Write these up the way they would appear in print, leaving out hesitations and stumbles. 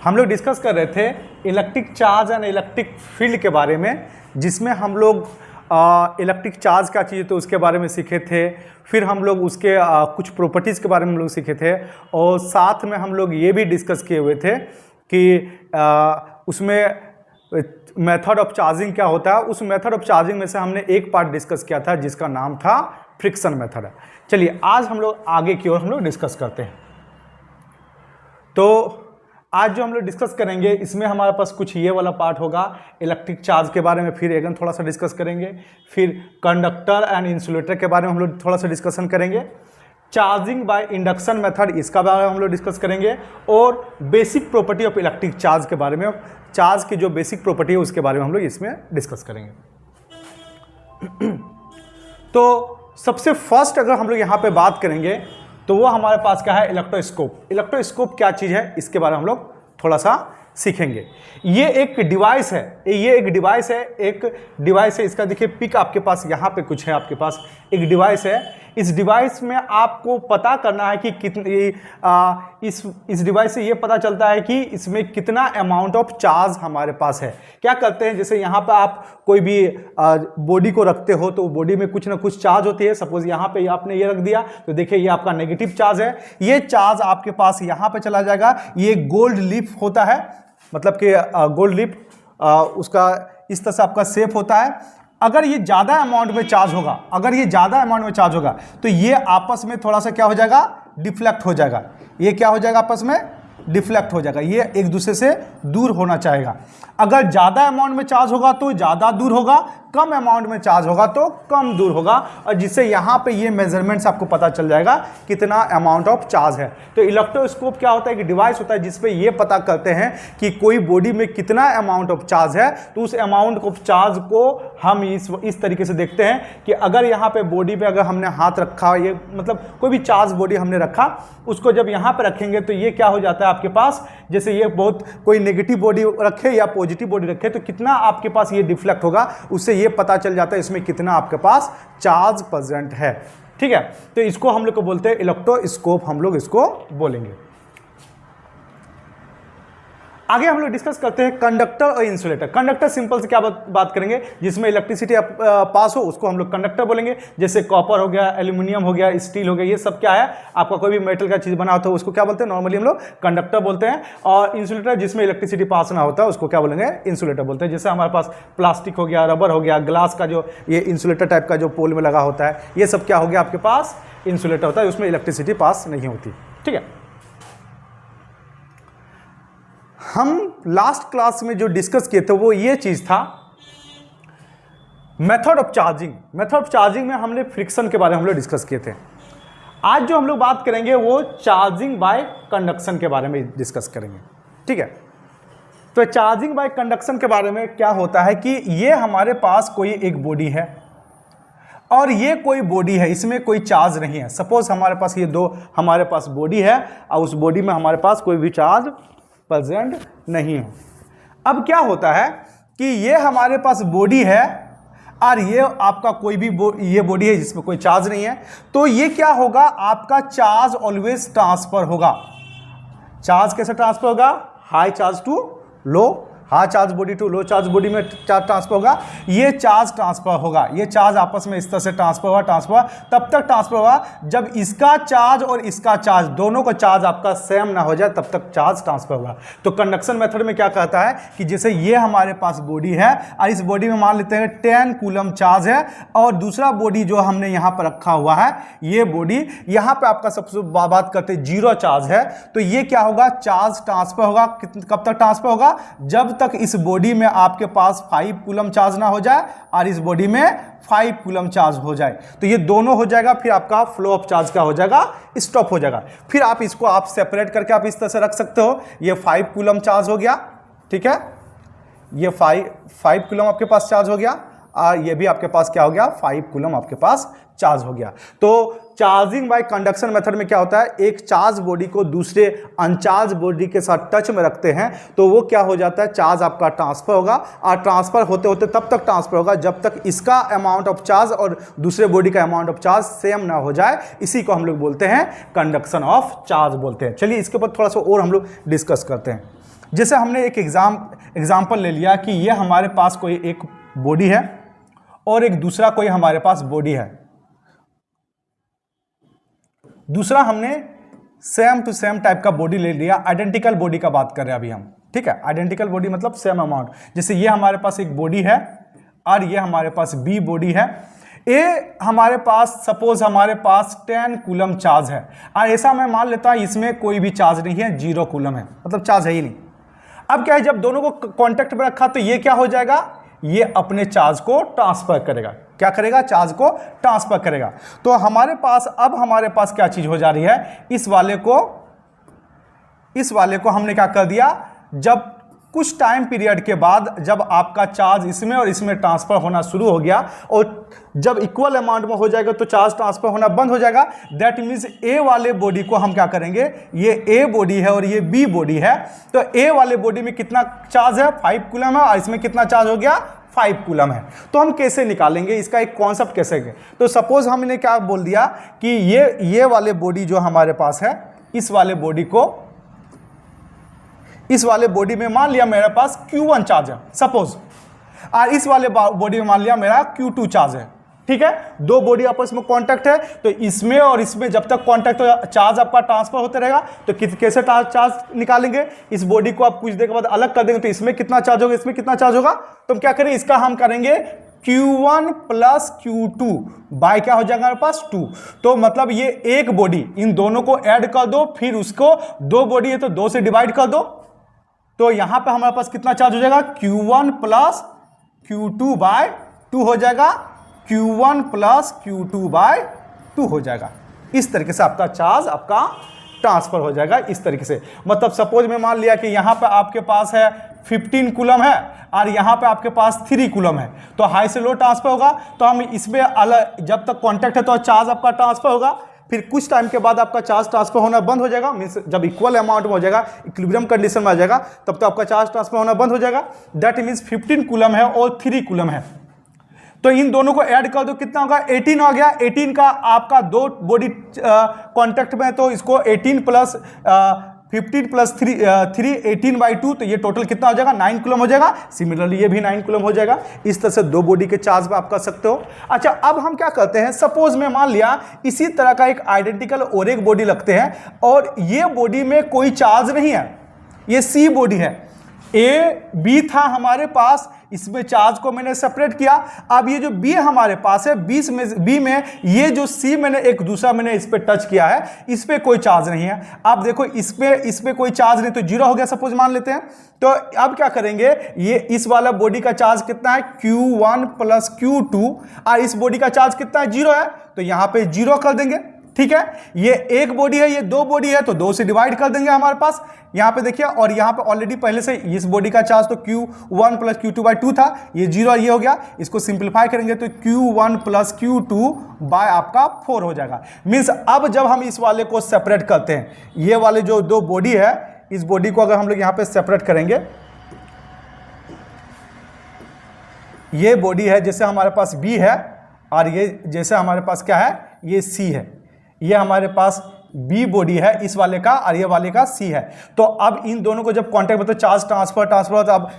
हम लोग डिस्कस कर रहे थे electric charge and electric field के बारे में, जिसमें हम लोग इलेक्ट्रिक चार्ज क्या चीज़ है तो उसके बारे में सीखे थे। फिर हम लोग उसके कुछ प्रॉपर्टीज़ के बारे में हम लोग सीखे थे, और साथ में हम लोग ये भी डिस्कस किए हुए थे कि उसमें मेथड ऑफ चार्जिंग क्या होता है। उस मेथड ऑफ चार्जिंग में से हमने एक पार्ट डिस्कस किया था जिसका नाम था फ्रिक्शन मेथड। चलिए आज हम लोग आगे की ओर हम लोग डिस्कस करते हैं। तो आज जो हम लोग डिस्कस करेंगे इसमें हमारे पास कुछ ये वाला पार्ट होगा इलेक्ट्रिक चार्ज के बारे में, फिर अगेन थोड़ा सा डिस्कस करेंगे। फिर कंडक्टर एंड इंसुलेटर के बारे में हम लोग थोड़ा सा डिस्कशन करेंगे। चार्जिंग बाय इंडक्शन मेथड इसका बारे में हम लोग डिस्कस करेंगे, और basic property of electric charge के बारे में, चार्ज की जो बेसिक प्रॉपर्टी है उसके बारे में हम लोग इसमें डिस्कस करेंगे। तो सबसे फर्स्ट अगर हम लोग यहाँ पे बात करेंगे तो वो हमारे पास क्या है, इलेक्ट्रोस्कोप। इलेक्ट्रोस्कोप क्या चीज़ है इसके बारे में हम लोग थोड़ा सा सीखेंगे। ये एक डिवाइस है, एक डिवाइस है, इसका देखिए पिक आपके पास यहाँ पे कुछ है, आपके पास एक डिवाइस है। इस डिवाइस में आपको पता करना है कि कितनी इस डिवाइस से ये पता चलता है कि इसमें कितना अमाउंट ऑफ चार्ज हमारे पास है। क्या करते हैं, जैसे यहाँ पे आप कोई भी बॉडी को रखते हो तो बॉडी में कुछ ना कुछ चार्ज होती है। सपोज यहाँ पे आपने ये रख दिया तो देखिए ये आपका नेगेटिव चार्ज है। ये चार्ज आपके पास यहाँ पे चला जाएगा। ये गोल्ड लीफ होता है, मतलब कि गोल्ड लीफ उसका इस तरह से आपका शेप होता है। अगर ये ज़्यादा अमाउंट में चार्ज होगा, तो ये आपस में थोड़ा सा क्या हो जाएगा, डिफ्लेक्ट हो जाएगा। ये क्या हो जाएगा, आपस में डिफ्लेक्ट हो जाएगा। ये एक दूसरे से दूर होना चाहेगा। अगर ज़्यादा अमाउंट में चार्ज होगा तो ज़्यादा दूर होगा, कम अमाउंट में चार्ज होगा तो कम दूर होगा, और जिससे यहाँ पे ये मेजरमेंट्स आपको पता चल जाएगा कितना अमाउंट ऑफ चार्ज है। तो इलेक्ट्रोस्कोप क्या होता है कि डिवाइस होता है जिसपे ये पता करते हैं कि कोई बॉडी में कितना अमाउंट ऑफ चार्ज है। तो उस अमाउंट ऑफ चार्ज को हम इस तरीके से देखते हैं कि अगर यहाँ पे बॉडी पे अगर हमने हाथ रखा, ये मतलब कोई भी चार्ज बॉडी हमने रखा, उसको जब यहाँ पे रखेंगे तो ये क्या हो जाता है आपके पास, जैसे ये बहुत कोई नेगेटिव बॉडी रखे या पॉजिटिव बॉडी रखे तो कितना आपके पास ये डिफ्लेक्ट होगा, उससे ये पता चल जाता है इसमें कितना आपके पास चार्ज प्रेजेंट है। ठीक है, तो इसको हम लोग को बोलते हैं इलेक्ट्रोस्कोप, हम लोग इसको बोलेंगे। आगे हम लोग डिस्कस करते हैं कंडक्टर और इंसुलेटर। कंडक्टर सिंपल से क्या बात करेंगे, जिसमें इलेक्ट्रिसिटी पास हो उसको हम लोग कंडक्टर बोलेंगे। जैसे कॉपर हो गया, एल्यूमिनियम हो गया, स्टील हो गया, ये सब क्या है, आपका कोई भी मेटल का चीज बना होता है उसको क्या बोलते हैं, नॉर्मली हम लोग कंडक्टर बोलते हैं। और इंसुलेटर जिसमें इलेक्ट्रिसिटी पास ना होता है उसको क्या बोलेंगे, इंसुलेटर बोलते हैं। जैसे हमारे पास प्लास्टिक हो गया, रबर हो गया, ग्लास का जो ये इंसुलेटर टाइप का जो पोल में लगा होता है, ये सब क्या हो गया आपके पास, इंसुलेटर होता है, उसमें इलेक्ट्रिसिटी पास नहीं होती। ठीक है, हम लास्ट क्लास में जो डिस्कस किए थे वो ये चीज था method of charging. Method of charging में हमने फ्रिक्शन के बारे में हम लोग डिस्कस किए थे। आज जो हम लोग बात करेंगे वो चार्जिंग बाय कंडक्शन के बारे में डिस्कस करेंगे। ठीक है, तो चार्जिंग बाय कंडक्शन के बारे में क्या होता है कि ये हमारे पास कोई एक बॉडी है और ये कोई बॉडी है, इसमें कोई चार्ज नहीं है। सपोज हमारे पास ये दो हमारे पास बॉडी है और उस बॉडी में हमारे पास कोई भी चार्ज प्रेजेंट नहीं है। अब क्या होता है कि ये हमारे पास बॉडी है और ये आपका कोई भी ये बॉडी है जिसमें कोई चार्ज नहीं है, तो ये क्या होगा, आपका चार्ज ऑलवेज ट्रांसफर होगा। चार्ज कैसे ट्रांसफर होगा, high charge to low, high charge body to low charge body में चार्ज ट्रांसफर होगा। ये चार्ज ट्रांसफर होगा, ये चार्ज आपस में इस तरह से ट्रांसफर तब तक ट्रांसफर होगा जब इसका चार्ज और इसका चार्ज दोनों का चार्ज आपका सेम ना हो जाए, तब तक चार्ज ट्रांसफर होगा। तो कंडक्शन मेथड में क्या कहता है कि जैसे ये हमारे पास बॉडी है और इस बॉडी में मान लेते हैं 10 कूलम चार्ज है, और दूसरा बॉडी जो हमने यहाँ पर रखा हुआ है, ये बॉडी यहाँ पे आपका सबसे बात करते हैं 0 चार्ज है, तो ये क्या होगा, चार्ज ट्रांसफर होगा। कब तक ट्रांसफर होगा, जब तक इस बॉडी में आपके पास 5 कूलम चार्ज ना हो जाए और इस बॉडी में 5 कूलम चार्ज हो जाए, तो ये दोनों हो जाएगा, फिर आपका फ्लो ऑफ चार्ज क्या हो जाएगा, स्टॉप हो जाएगा। फिर आप इसको आप सेपरेट करके आप इस तरह से रख सकते हो, ये 5 कूलम चार्ज हो गया। ठीक है, ये 5 कूलम आपके पास चार्ज हो गया और ये भी आपके पास क्या हो गया, 5 कूलम आपके पास चार्ज हो गया। तो चार्जिंग बाय कंडक्शन मेथड में क्या होता है, एक चार्ज बॉडी को दूसरे अनचार्ज बॉडी के साथ टच में रखते हैं तो वो क्या हो जाता है, चार्ज आपका ट्रांसफर होगा, और ट्रांसफर होते होते तब तक ट्रांसफर होगा जब तक इसका अमाउंट ऑफ चार्ज और दूसरे बॉडी का अमाउंट ऑफ चार्ज सेम ना हो जाए। इसी को हम लोग बोलते हैं कंडक्शन ऑफ चार्ज बोलते हैं। चलिए इसके ऊपर थोड़ा सा और हम लोग डिस्कस करते हैं। जैसे हमने एक एग्जाम्पल ले लिया कि ये हमारे पास कोई एक बॉडी है और एक दूसरा कोई हमारे पास बॉडी है। दूसरा हमने सेम टू सेम टाइप का बॉडी ले लिया, आइडेंटिकल बॉडी का बात कर रहे हैं अभी हम, ठीक है। आइडेंटिकल बॉडी मतलब सेम अमाउंट। जैसे ये हमारे पास एक बॉडी है और ये हमारे पास बी बॉडी है। ए हमारे पास सपोज हमारे पास 10 कूलम चार्ज है और ऐसा मैं मान लेता हूं इसमें कोई भी चार्ज नहीं है, 0 कूलम है, मतलब चार्ज है ही नहीं। अब क्या है, जब दोनों को कांटेक्ट में रखा तो ये क्या हो जाएगा, ये अपने चार्ज को ट्रांसफर करेगा। क्या करेगा, चार्ज को ट्रांसफर करेगा। तो हमारे पास अब हमारे पास क्या चीज हो जा रही है, इस वाले को हमने क्या कर दिया, जब कुछ टाइम पीरियड के बाद जब आपका चार्ज इसमें और इसमें ट्रांसफर होना शुरू हो गया और जब इक्वल अमाउंट में हो जाएगा तो चार्ज ट्रांसफर होना बंद हो जाएगा। दैट मीन्स ए वाले बॉडी को हम क्या करेंगे, ये ए बॉडी है और ये बी बॉडी है, तो ए वाले बॉडी में कितना चार्ज है, 5 कूलम है और इसमें कितना चार्ज हो गया, 5 कूलम है। तो हम कैसे निकालेंगे, इसका एक कॉन्सेप्ट कैसे है। तो सपोज हमने क्या बोल दिया कि ये वाले बॉडी जो हमारे पास है, इस वाले बॉडी में मान लिया मेरे पास Q1 चार्ज है सपोज, और इस वाले बॉडी में मान लिया मेरा Q2 चार्ज है, ठीक है। दो बॉडी आपस में कांटेक्ट है, तो इसमें और इसमें जब तक कांटेक्ट हो चार्ज आपका ट्रांसफर होते रहेगा। तो कैसे चार्ज निकालेंगे, इस बॉडी को आप कुछ देर के बाद अलग कर देंगे तो इसमें कितना चार्ज होगा, इसमें कितना चार्ज होगा। तो हम क्या करें, इसका हम करेंगे Q1 प्लस Q2 बाय क्या हो जाएगा हमारे पास 2। तो मतलब ये एक बॉडी, इन दोनों को ऐड कर दो, फिर उसको दो बॉडी है तो 2 से डिवाइड कर दो, तो यहां पे हमारे पास कितना चार्ज हो जाएगा, Q1 प्लस Q2 बाय 2 हो जाएगा, Q1 प्लस Q2 बाय 2 हो जाएगा। इस तरीके से आपका चार्ज आपका ट्रांसफर हो जाएगा। इस तरीके से मतलब सपोज में मान लिया कि यहां पे आपके पास है 15 कूलम है और यहां पे आपके पास 3 कूलम है, तो हाई से लो ट्रांसफर होगा। तो हम इसमें अलग, जब तक कांटेक्ट है तो चार्ज आपका ट्रांसफर होगा, फिर कुछ टाइम के बाद आपका चार्ज ट्रांसफर होना बंद हो जाएगा। मींस जब इक्वल अमाउंट में हो जाएगा, इक्विलिब्रियम कंडीशन में आ जाएगा, तब तो आपका चार्ज ट्रांसफर होना बंद हो जाएगा। दैट मींस 15 कूलम है और 3 कूलम है, तो इन दोनों को ऐड कर दो, कितना होगा, 18 हो गया। 18 का आपका दो बॉडी कांटेक्ट में है, तो इसको 18 प्लस 15 प्लस 3 18/2, तो ये टोटल कितना हो जाएगा, 9 कूलम हो जाएगा। सिमिलरली ये भी 9 कूलम हो जाएगा। इस तरह से दो बॉडी के चार्ज पे आप कर सकते हो। अच्छा, अब हम क्या करते हैं, सपोज में मान लिया इसी तरह का एक आइडेंटिकल और एक बॉडी लगते हैं और ये बॉडी में कोई चार्ज नहीं है, ये सी बॉडी है, ए बी था हमारे पास, इसमें चार्ज को मैंने सेपरेट किया। अब ये जो बी हमारे पास है, बी में ये जो सी मैंने एक दूसरा मैंने इस पे टच किया है, इस पे कोई चार्ज नहीं है। अब देखो इस पे कोई चार्ज नहीं, तो 0 हो गया सपोज मान लेते हैं। तो अब क्या करेंगे, ये इस वाला बॉडी का चार्ज कितना है, Q1 प्लस Q2, और इस बॉडी का चार्ज कितना है, 0 है, तो यहां पे 0 कर देंगे, ठीक है। ये एक बॉडी है, ये दो बॉडी है, तो 2 से डिवाइड कर देंगे हमारे पास। यहां पे देखिए, और यहां पे ऑलरेडी पहले से इस बॉडी का चार्ज तो Q1 प्लस Q2/2 था, ये 0 ये हो गया। इसको सिंप्लीफाई करेंगे तो Q1 प्लस Q2 बाय आपका 4 हो जाएगा। मींस अब जब हम इस वाले को सेपरेट करते हैं, ये वाले जो दो बॉडी है, इस बॉडी को अगर हम लोग यहां पे सेपरेट करेंगे, ये बॉडी है जैसे हमारे पास B है और ये जैसे हमारे पास क्या है, ये C है। ये हमारे पास बी बॉडी है इस वाले का और ये वाले का सी है। तो अब इन दोनों को जब कांटेक्ट में, तो चार्ज ट्रांसफर हो, तो अब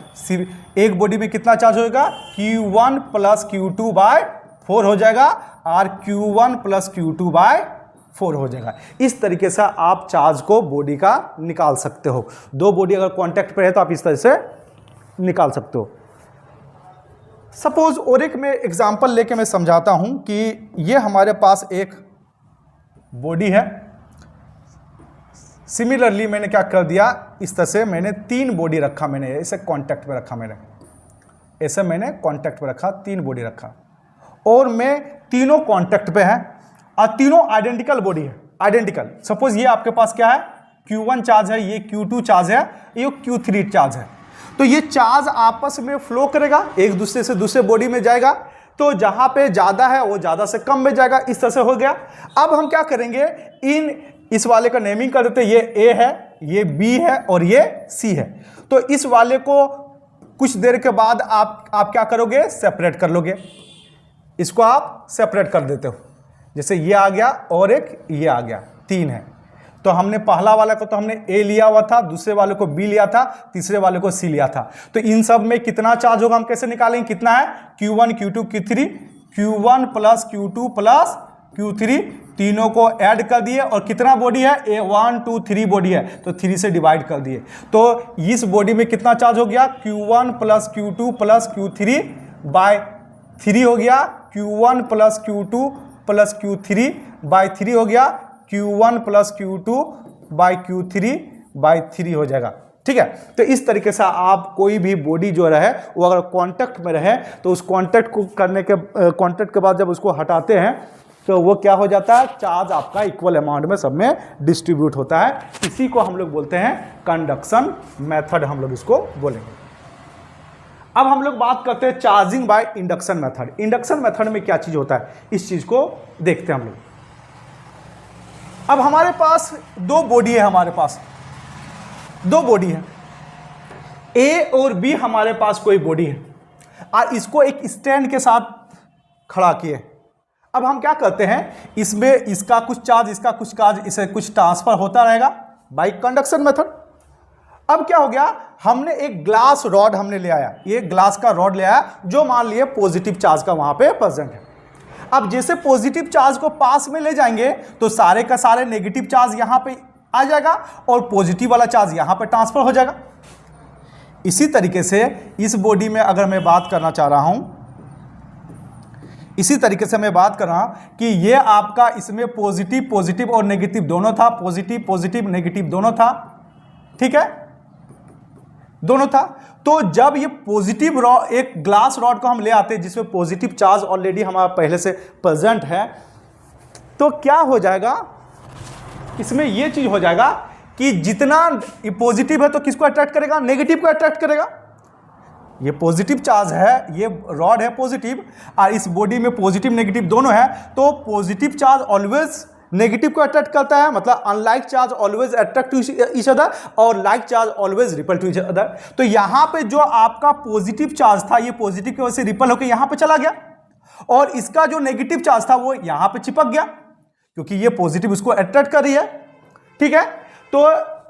एक बॉडी में कितना चार्ज होगा, Q1 प्लस Q2/4 हो जाएगा और Q1 प्लस Q2/4 हो जाएगा। इस तरीके से आप चार्ज को बॉडी का निकाल सकते हो। दो बॉडी अगर कांटेक्ट पे है तो आप इस तरह से निकाल सकते हो। सपोज और एक मैं एग्जांपल लेके मैं समझाता हूं कि ये हमारे पास एक बॉडी है। सिमिलरली मैंने क्या कर दिया, इस तरह से मैंने 3 बॉडी रखा, मैंने ऐसे कांटेक्ट पे रखा, ऐसे मैंने कांटेक्ट पे रखा, 3 बॉडी रखा और मैं तीनों कांटेक्ट पे हैं और तीनों आइडेंटिकल बॉडी है, आइडेंटिकल। सपोज ये आपके पास क्या है, Q1 चार्ज है, ये Q2 चार्ज है, ये Q3 चार्ज है। तो ये चार्ज आपस में फ्लो करेगा, एक दूसरे से दूसरे बॉडी में जाएगा, तो जहां पे ज्यादा है वो ज्यादा से कम में जाएगा। इस तरह से हो गया। अब हम क्या करेंगे, इस वाले का नेमिंग कर देते हैं, ये A है, ये B है और ये C है। तो इस वाले को कुछ देर के बाद आप क्या करोगे, सेपरेट कर लोगे, इसको आप सेपरेट कर देते हो। जैसे ये आ गया और एक ये आ गया, 3 है। तो हमने पहला वाला को तो हमने ए लिया हुआ था, दूसरे वाले को बी लिया था, तीसरे वाले को सी लिया था। तो इन सब में कितना चार्ज होगा हम कैसे निकालेंगे, कितना है Q1 Q2 Q3, Q1 plus Q2 plus Q3 तीनों को ऐड कर दिए और कितना बॉडी है, 1 2 3 बॉडी है तो 3 से डिवाइड कर दिए। तो इस बॉडी में कितना चार्ज हो गया, Q1 plus Q2 plus Q3 bye 3 हो गया, Q1 plus Q2 plus Q3 bye 3 हो गया, Q1 plus Q2 bye Q3 bye 3 हो जाएगा। ठीक है, तो इस तरीके से आप कोई भी बॉडी जो रहे वो अगर कांटेक्ट में रहे तो उस कांटेक्ट को करने के कांटेक्ट के बाद जब उसको हटाते हैं तो वो क्या हो जाता है, चार्ज आपका इक्वल अमाउंट में सब में डिस्ट्रीब्यूट होता है। इसी को हम लोग बोलते हैं कंडक्शन मेथड, हम लोग इसको बोलेंगे। अब हम लोग बात करते हैं charging by induction method. Induction method में क्या चीज होता है, इस चीज को देखते हैं हम लोग। अब हमारे पास दो बॉडी है, हमारे पास दो बॉडी है, ए और बी हमारे पास कोई बॉडी है और इसको एक स्टैंड के साथ खड़ा किए। अब हम क्या करते हैं, इसमें इसका कुछ चार्ज इसका कुछ चार्ज इसे कुछ ट्रांसफर होता रहेगा बाय कंडक्शन मेथड। अब क्या हो गया, हमने एक ग्लास रॉड हमने ले आया, ये ग्लास का रॉड ले आया जो मान लिए पॉजिटिव चार्ज का वहां पे प्रेजेंट है। अब जैसे पॉजिटिव चार्ज को पास में ले जाएंगे तो सारे का सारे नेगेटिव चार्ज यहां पे आ जाएगा और पॉजिटिव वाला चार्ज यहां पे ट्रांसफर हो जाएगा। इसी तरीके से इस बॉडी में अगर मैं बात करना चाह रहा हूं, इसी तरीके से मैं बात कर रहा हूं कि ये आपका इसमें पॉजिटिव पॉजिटिव और नेगेटिव दोनों था, पॉजिटिव पॉजिटिव नेगेटिव दोनों था, ठीक है, दोनों था। तो जब ये पॉजिटिव रॉड, एक ग्लास रॉड को हम ले आते हैं जिसमें पॉजिटिव चार्ज ऑलरेडी हमारा पहले से प्रेजेंट है, तो क्या हो जाएगा, इसमें ये चीज हो जाएगा कि जितना पॉजिटिव है तो किसको अट्रैक्ट करेगा, नेगेटिव को अट्रैक्ट करेगा। ये पॉजिटिव चार्ज है, ये रॉड है पॉजिटिव और इस बॉडी में पॉजिटिव नेगेटिव दोनों है, तो पॉजिटिव चार्ज ऑलवेज नेगेटिव को अट्रैक्ट करता है, मतलब unlike charge always attract to each other और like charge always repel to each other. तो यहां पे जो आपका पॉजिटिव चार्ज था ये पॉजिटिव की वजह से रिपल होकर यहां पे चला गया और इसका जो नेगेटिव चार्ज था वो यहां पे चिपक गया क्योंकि ये पॉजिटिव उसको अट्रैक्ट कर रही है। ठीक है, तो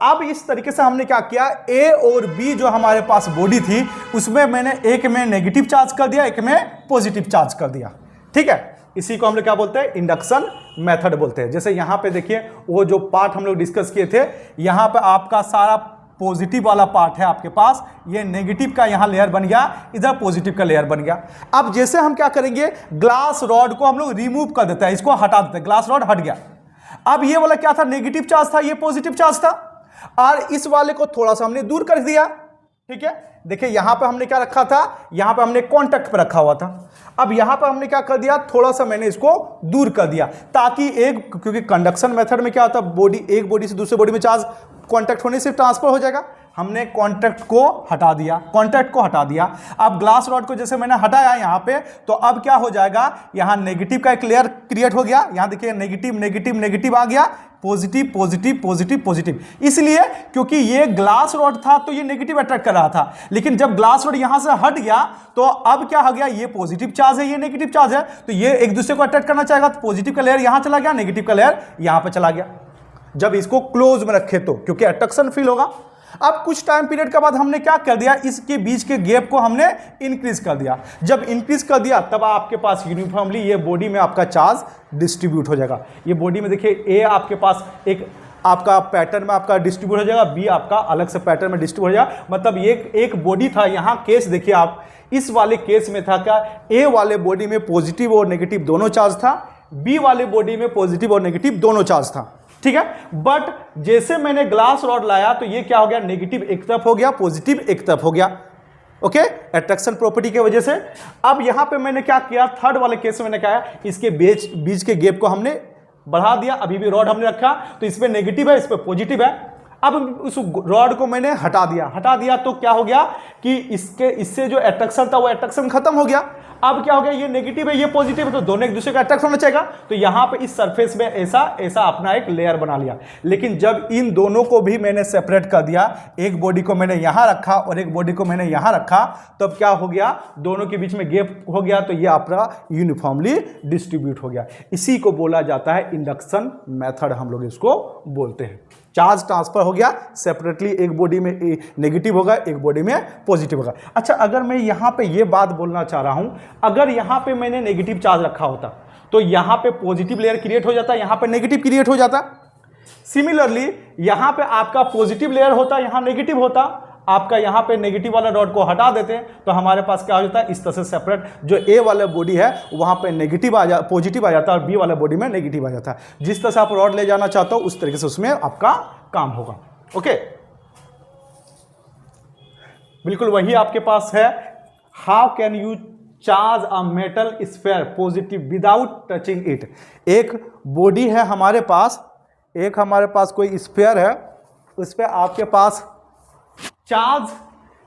अब इस तरीके से हमने क्या किया, ए और बी जो हमारे पास बॉडी थी उसमें मैंने एक में नेगेटिव चार्ज कर दिया, एक में पॉजिटिव चार्ज कर दिया। ठीक है, इसी को हम लोग क्या बोलते हैं, इंडक्शन मेथड बोलते हैं। जैसे यहां पे देखिए वो जो पार्ट हम लोग डिस्कस किए थे, यहां पे आपका सारा पॉजिटिव वाला पार्ट है आपके पास, ये नेगेटिव का यहां लेयर बन गया, इधर पॉजिटिव का लेयर बन गया। अब जैसे हम क्या करेंगे, ग्लास रॉड को हम लोग रिमूव कर देते हैं, इसको हटा देते हैं, ग्लास रॉड हट गया। अब ये वाला क्या था, नेगेटिव चार्ज था, ये पॉजिटिव चार्ज था और इस वाले को थोड़ा सा हमने दूर कर दिया। ठीक है, देखिए यहां पे हमने क्या रखा था, यहां पे हमने कांटेक्ट पे रखा हुआ था। अब यहां पे हमने क्या कर दिया, थोड़ा सा मैंने इसको दूर कर दिया ताकि एक, क्योंकि कंडक्शन मेथड में क्या होता है, बॉडी एक बॉडी से दूसरे बॉडी में चार्ज कांटेक्ट होने से ट्रांसफर हो जाएगा। हमने कांटेक्ट को हटा दिया, कांटेक्ट को हटा दिया। अब ग्लास रॉड को जैसे मैंने हटाया यहां पे, तो अब क्या हो जाएगा, यहां नेगेटिव का एक लेयर क्रिएट हो गया। यहां देखिए नेगेटिव नेगेटिव नेगेटिव आ गया, पॉजिटिव पॉजिटिव पॉजिटिव पॉजिटिव, इसलिए क्योंकि ये ग्लास रॉड था तो ये नेगेटिव अट्रैक्ट कर रहा था, लेकिन जब ग्लास रॉड यहां से हट गया तो अब क्या हो गया, ये पॉजिटिव चार्ज है, ये नेगेटिव चार्ज है, तो ये एक दूसरे को अट्रैक्ट करना चाहेगा, तो पॉजिटिव का लेयर यहां चला गया, नेगेटिव का लेयर यहां पर चला गया। जब इसको क्लोज में रखे तो, क्योंकि अट्रैक्शन फील होगा। अब कुछ टाइम पीरियड के बाद हमने क्या कर दिया, इसके बीच के गैप को हमने इंक्रीज कर दिया। जब इंक्रीज कर दिया तब आपके पास यूनिफॉर्मली ये बॉडी में आपका चार्ज डिस्ट्रीब्यूट हो जाएगा। ये बॉडी में देखिए ए आपके पास एक आपका पैटर्न में आपका डिस्ट्रीब्यूट हो जाएगा, बी आपका अलग से पैटर्न में डिस्ट्रीब्यूट हो जाएगा। मतलब ये एक बॉडी था, यहाँ केस देखिए आप, इस वाले केस में था क्या, ए वाले बॉडी में पॉजिटिव और नेगेटिव दोनों चार्ज था, बी वाले बॉडी में पॉजिटिव और नेगेटिव दोनों चार्ज था। ठीक है, बट जैसे मैंने ग्लास रॉड लाया तो ये क्या हो गया, नेगेटिव एक तरफ हो गया, पॉजिटिव एक तरफ हो गया। ओके, अट्रैक्शन प्रॉपर्टी की वजह से। अब यहां पे मैंने क्या किया, थर्ड वाले केस में मैंने क्या, इसके बीच के गैप को हमने बढ़ा दिया। अभी भी रॉड हमने रखा तो इसमें नेगेटिव है, इस पे पॉजिटिव है। अब उस रॉड को मैंने हटा दिया तो क्या हो गया कि इससे जो अट्रैक्शन था वो अट्रैक्शन खत्म हो गया। अब क्या हो गया, ये नेगेटिव है ये पॉजिटिव है, तो दोनों एक दूसरे का अट्रैक्ट होना चाहिए। तो यहां पे इस सरफेस में ऐसा अपना एक लेयर बना लिया। लेकिन जब इन दोनों को भी मैंने सेपरेट कर दिया, एक बॉडी को मैंने यहां रखा और एक बॉडी को मैंने यहां रखा, तब क्या हो गया, दोनों के बीच में गैप हो गया, तो ये आपका यूनिफॉर्मली डिस्ट्रीब्यूट हो गया। इसी को बोला जाता है इंडक्शन मेथड, हम लोग इसको बोलते हैं। चार्ज ट्रांसफर हो गया सेपरेटली, एक बॉडी में नेगेटिव होगा, एक बॉडी में पॉजिटिव होगा। अच्छा, अगर मैं यहां पे ये बात बोलना चाह रहा हूं, अगर यहां पे मैंने नेगेटिव चार्ज रखा होता तो यहां पे पॉजिटिव लेयर क्रिएट हो जाता, यहां पे नेगेटिव क्रिएट हो जाता। सिमिलरली यहां पे आपका पॉजिटिव लेयर होता, यहां नेगेटिव होता, आपका यहां पे नेगेटिव वाला डॉट को हटा देते तो हमारे पास क्या हो जाता है, इस तरह से सेपरेट जो ए वाला बॉडी है वहां पे नेगेटिव पॉजिटिव आ जाता है और बी वाला बॉडी में नेगेटिव आ जाता है। जिस तरह से आप रॉड ले जाना चाहते हो उस तरीके से उसमें आपका काम होगा। ओके, बिल्कुल वही आपके पास है। How can you charge a metal sphere positive without touching it. एक बॉडी है हमारे पास, एक हमारे पास कोई स्फीयर है, उस पर आपके पास चार्ज,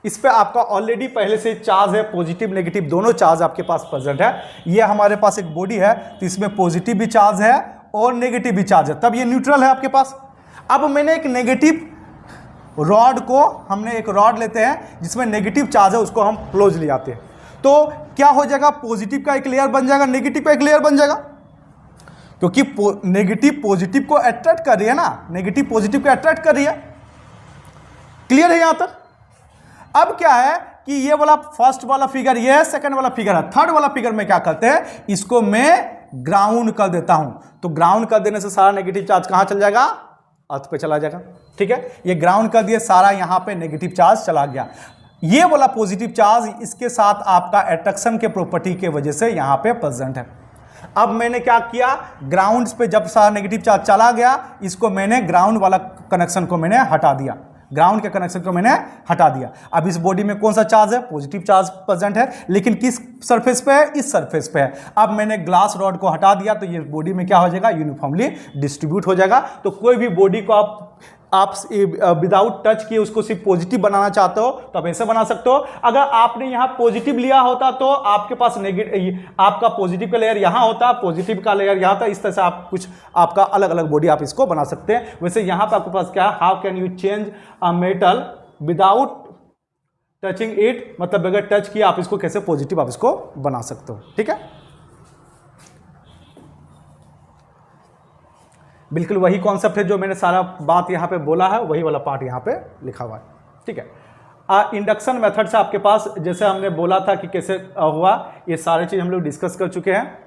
इस पे आपका ऑलरेडी पहले से चार्ज है, पॉजिटिव नेगेटिव दोनों चार्ज आपके पास प्रेजेंट है। ये हमारे पास एक बॉडी है तो इसमें पॉजिटिव भी चार्ज है और नेगेटिव भी चार्ज है, तब ये न्यूट्रल है आपके पास। अब मैंने एक नेगेटिव रॉड को, हमने एक रॉड लेते हैं जिसमें नेगेटिव चार्ज है, उसको हम क्लोज ले आते हैं, तो क्या हो जाएगा, पॉजिटिव का एक लेयर बन जाएगा, नेगेटिव का एक लेयर बन जाएगा, क्योंकि नेगेटिव पॉजिटिव को अट्रैक्ट कर रही है ना, नेगेटिव पॉजिटिव को अट्रैक्ट कर रही है। क्लियर है यहां तक। अब क्या है कि ये वाला फर्स्ट वाला फिगर ये है, सेकंड वाला फिगर है, थर्ड वाला फिगर में क्या करते हैं, इसको मैं ग्राउंड कर देता हूं। तो ग्राउंड कर देने से सारा नेगेटिव चार्ज कहां चल जाएगा, अर्थ पे चला जाएगा। ठीक है, ये ग्राउंड कर दिए, सारा यहां पे नेगेटिव चार्ज चला गया। ये वाला पॉजिटिव चार्ज इसके साथ आपका अट्रैक्शन के प्रॉपर्टी के वजह से यहां पे प्रेजेंट है। अब मैंने क्या किया, ग्राउंड पे जब सारा नेगेटिव चार्ज चला गया, इसको मैंने ग्राउंड वाला कनेक्शन को मैंने हटा दिया, ग्राउंड के कनेक्शन को मैंने हटा दिया। अब इस बॉडी में कौन सा चार्ज है, पॉजिटिव चार्ज प्रेजेंट है, लेकिन किस सरफेस पे है, इस सरफेस पे है। अब मैंने ग्लास रॉड को हटा दिया तो ये बॉडी में क्या हो जाएगा, यूनिफॉर्मली डिस्ट्रीब्यूट हो जाएगा। तो कोई भी बॉडी को आप विदाउट टच किए उसको सिर्फ पॉजिटिव बनाना चाहते हो तो आप ऐसे बना सकते हो। अगर आपने यहां पॉजिटिव लिया होता तो आपके पास नेगेटिव, आपका पॉजिटिव का लेयर यहां होता, पॉजिटिव का लेयर यहां था, इस तरह से आप कुछ आपका अलग अलग बॉडी आप इसको बना सकते हैं। वैसे यहां पर आपके पास क्या है, how can you change a metal without touching it, मतलब बगैर टच किए आप इसको कैसे पॉजिटिव आप इसको बना सकते हो। ठीक है, बिल्कुल वही कॉन्सेप्ट है जो मैंने सारा बात यहाँ पे बोला है, वही वाला पार्ट यहाँ पे लिखा हुआ है। ठीक है, इंडक्शन मेथड से आपके पास जैसे हमने बोला था कि कैसे हुआ, ये सारी चीज हम लोग डिस्कस कर चुके हैं।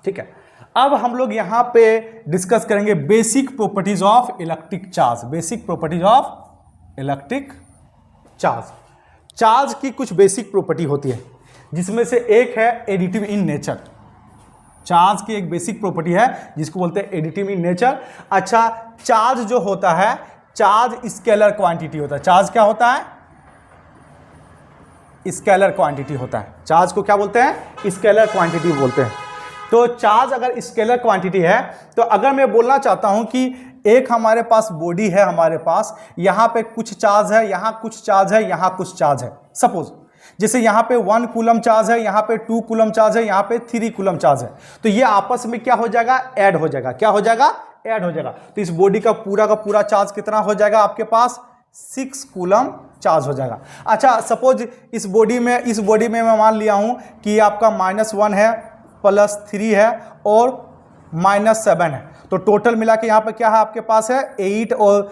ठीक है, अब हम लोग यहाँ पे डिस्कस करेंगे basic properties of electric charge. Basic properties of electric charge. Charge की कुछ बेसिक प्रॉपर्टी होती है जिसमें से एक है एडिटिव इन नेचर। चार्ज की एक बेसिक प्रॉपर्टी है जिसको बोलते हैं एडिटिव इन नेचर। अच्छा, चार्ज जो होता है, चार्ज स्केलर क्वांटिटी होता है। चार्ज क्या होता है, स्केलर क्वांटिटी होता है। चार्ज को क्या बोलते हैं, स्केलर क्वांटिटी बोलते हैं। तो चार्ज अगर स्केलर क्वांटिटी है तो अगर मैं बोलना चाहता हूं कि एक हमारे पास बॉडी है, हमारे पास यहां पे कुछ चार्ज है, यहां कुछ चार्ज है, यहां कुछ चार्ज है, सपोज जैसे यहाँ पे 1 कूलम चार्ज है, यहाँ पे 2 कूलम चार्ज है, यहाँ पे 3 कूलम चार्ज है, तो ये आपस में क्या हो जाएगा, ऐड हो जाएगा। क्या हो जाएगा, ऐड हो जाएगा। तो इस बॉडी का पूरा चार्ज कितना हो जाएगा, आपके पास 6 कूलम चार्ज हो जाएगा। अच्छा, सपोज इस बॉडी में मैं मान लिया हूं कि आपका -1 है, +3 है और -7 है, तो टोटल मिला के यहाँ पे क्या है आपके पास है 8 और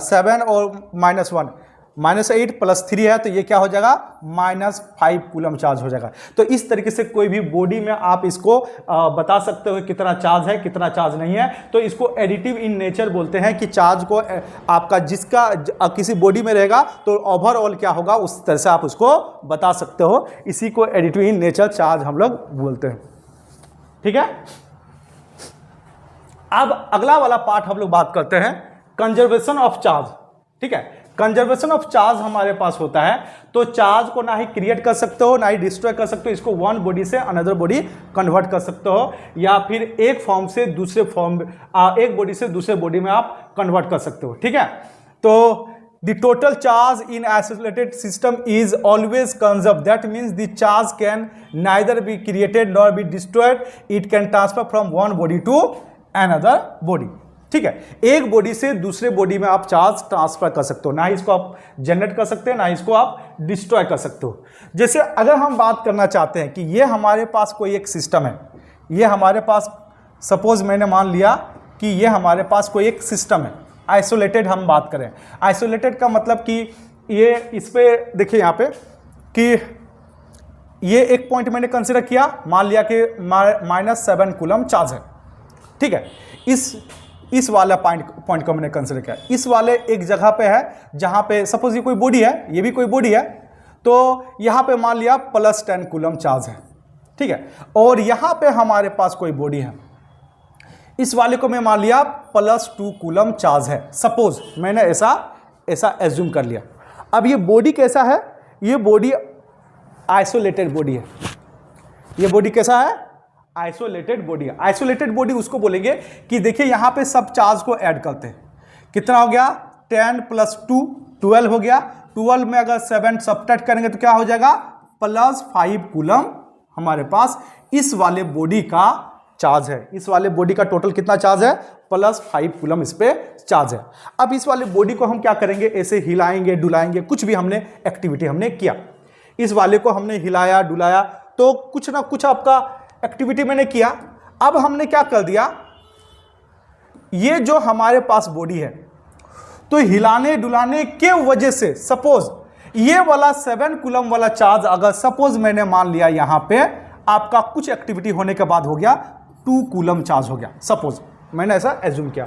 7 और -1, -8 + 3 है, तो ये क्या हो जाएगा, -5 कूलम चार्ज हो जाएगा। तो इस तरीके से कोई भी बॉडी में आप इसको बता सकते हो कितना चार्ज है, कितना चार्ज नहीं है। तो इसको एडिटिव इन नेचर बोलते हैं कि चार्ज को आपका जिसका किसी बॉडी में रहेगा तो ओवरऑल क्या होगा उस तरह से आप उसको बता सकते हो। इसी को एडिटिव इन नेचर चार्ज हम लोग बोलते हैं। ठीक है, अब अगला वाला पार्ट हम लोग बात करते हैं कंजर्वेशन ऑफ चार्ज। ठीक है, कंजर्वेशन ऑफ चार्ज हमारे पास होता है तो चार्ज को ना ही क्रिएट कर सकते हो ना ही डिस्ट्रॉय कर सकते हो, इसको वन बॉडी से अनदर बॉडी कन्वर्ट कर सकते हो या फिर एक फॉर्म से दूसरे फॉर्म, एक बॉडी से दूसरे बॉडी में आप कन्वर्ट कर सकते हो। ठीक है, तो the total charge in isolated system is always conserved. That means the charge can neither be created nor be destroyed. It can transfer from one body to another body. ठीक है, एक बॉडी से दूसरे बॉडी में आप charge transfer कर सकते हो, ना ही इसको आप जनरेट कर सकते हो ना ही इसको आप डिस्ट्रॉय कर सकते हो। जैसे अगर हम बात करना चाहते हैं कि ये हमारे पास कोई एक सिस्टम है, ये हमारे पास सपोज मैंने मान लिया कि ये हमारे पास कोई एक सिस्टम है, आइसोलेटेड हम बात करें। आइसोलेटेड का मतलब कि ये इस पे देखिए यहाँ पे कि ये एक पॉइंट मैंने कंसिडर किया, मान लिया कि -7 कूलम चार्ज है। ठीक है, इस वाला पॉइंट को मैंने कंसिडर किया, इस वाले एक जगह पे है जहाँ पे सपोज ये कोई बॉडी है, ये भी कोई बॉडी है, तो यहाँ पे मान लिया +10 कूलम चार्ज है। ठीक है, और यहाँ पे हमारे पास कोई बॉडी है, इस वाले को मैं मान लिया +2 कूलम चार्ज है। सपोज मैंने ऐसा एज्यूम कर लिया। अब ये बॉडी कैसा है, ये बॉडी आइसोलेटेड बॉडी है। ये बॉडी कैसा है, आइसोलेटेड बॉडी है। आइसोलेटेड बॉडी उसको बोलेंगे कि देखिए यहाँ पे सब चार्ज को ऐड करते हैं, कितना हो गया 10 + 2 12 हो गया। 12 में अगर 7 सब्ट्रैक्ट करेंगे तो क्या हो जाएगा +5 कूलम हमारे पास इस वाले बॉडी का चार्ज है। इस वाले बॉडी का टोटल कितना चार्ज है, +5 कूलम इस पे चार्ज है। अब इस वाले बॉडी को हम क्या करेंगे, ऐसे हिलाएंगे डुलाएंगे, कुछ भी हमने एक्टिविटी हमने किया, इस वाले को हमने हिलाया डुलाया तो कुछ ना कुछ आपका एक्टिविटी मैंने किया। अब हमने क्या कर दिया, ये जो हमारे पास बॉडी है तो हिलाने डुलाने के वजह से सपोज ये वाला 7 कूलम वाला चार्ज अगर सपोज मैंने मान लिया यहाँ पे आपका कुछ एक्टिविटी होने के बाद हो गया 2 कूलम चार्ज हो गया। सपोज मैंने ऐसा एज्यूम किया,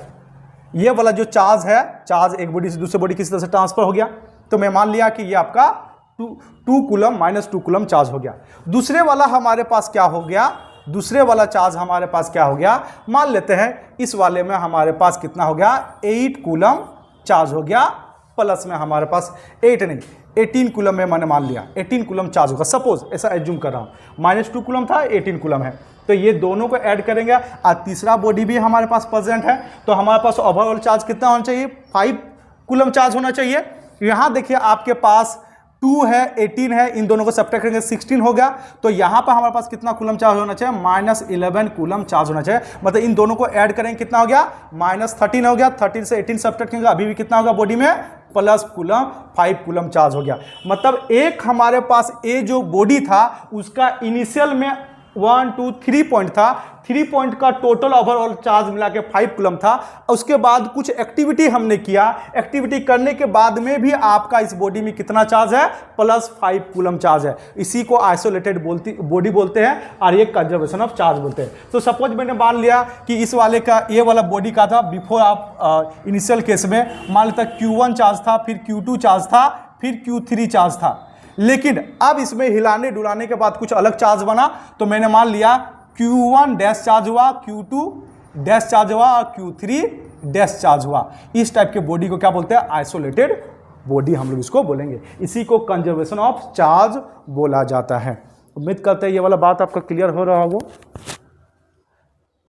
ये वाला जो चार्ज है, चार्ज एक बॉडी से दूसरे बॉडी किसी तरह से ट्रांसफर हो गया, तो मैं मान लिया कि ये आपका 2 कूलम -2 कूलम चार्ज हो गया। दूसरे वाला हमारे पास क्या हो गया, दूसरे वाला चार्ज हमारे पास क्या हो गया, मान लेते हैं इस वाले में हमारे पास कितना हो गया 8 कूलम चार्ज हो गया, प्लस में हमारे पास 8 नहीं 18 कूलम में मैंने मान लिया 18 कूलम चार्ज होगा। सपोज ऐसा एज्यूम कर रहा हूँ, -2 कूलम था 18 कूलम है, तो ये दोनों को ऐड करेंगे और तीसरा बॉडी भी हमारे पास प्रेजेंट है, तो हमारे पास ओवरऑल चार्ज कितना होना चाहिए 5 कूलम चार्ज होना चाहिए। यहाँ देखिए आपके पास 2 है 18 है, इन दोनों को सब्ट्रैक्ट करेंगे 16 हो गया, तो यहाँ पर हमारे पास कितना कूलम चार्ज होना चाहिए -11 कूलम चार्ज होना चाहिए। मतलब इन दोनों को ऐड करेंगे कितना हो गया -13 हो गया, 13 से 18 सब्ट्रैक्ट करेंगे अभी भी कितना होगा बॉडी में +5 कूलम चार्ज हो गया। मतलब एक हमारे पास ये जो बॉडी था उसका इनिशियल में 1 2 3 पॉइंट था, 3 पॉइंट का टोटल ओवरऑल चार्ज मिला के 5 कूलम था। उसके बाद कुछ एक्टिविटी हमने किया, एक्टिविटी करने के बाद में भी आपका इस बॉडी में कितना चार्ज है +5 कूलम चार्ज है। इसी को आइसोलेटेड बॉडी बोलते हैं और ये कंजर्वेशन ऑफ चार्ज बोलते हैं। तो सपोज मैंने मान लिया कि इस वाले का ये वाला बॉडी का था बिफोर आप इनिशियल केस में मान लेता Q1 चार्ज था, फिर Q2 चार्ज था, फिर Q3 चार्ज था, लेकिन अब इसमें हिलाने डुलाने के बाद कुछ अलग चार्ज बना, तो मैंने मान लिया Q1 डैश चार्ज हुआ, Q2 डैश चार्ज हुआ और Q3 डैश चार्ज हुआ। इस टाइप के बॉडी को क्या बोलते हैं आइसोलेटेड बॉडी हम लोग इसको बोलेंगे, इसी को कंजर्वेशन ऑफ चार्ज बोला जाता है। उम्मीद करते हैं ये वाला बात आपका क्लियर हो रहा होगा।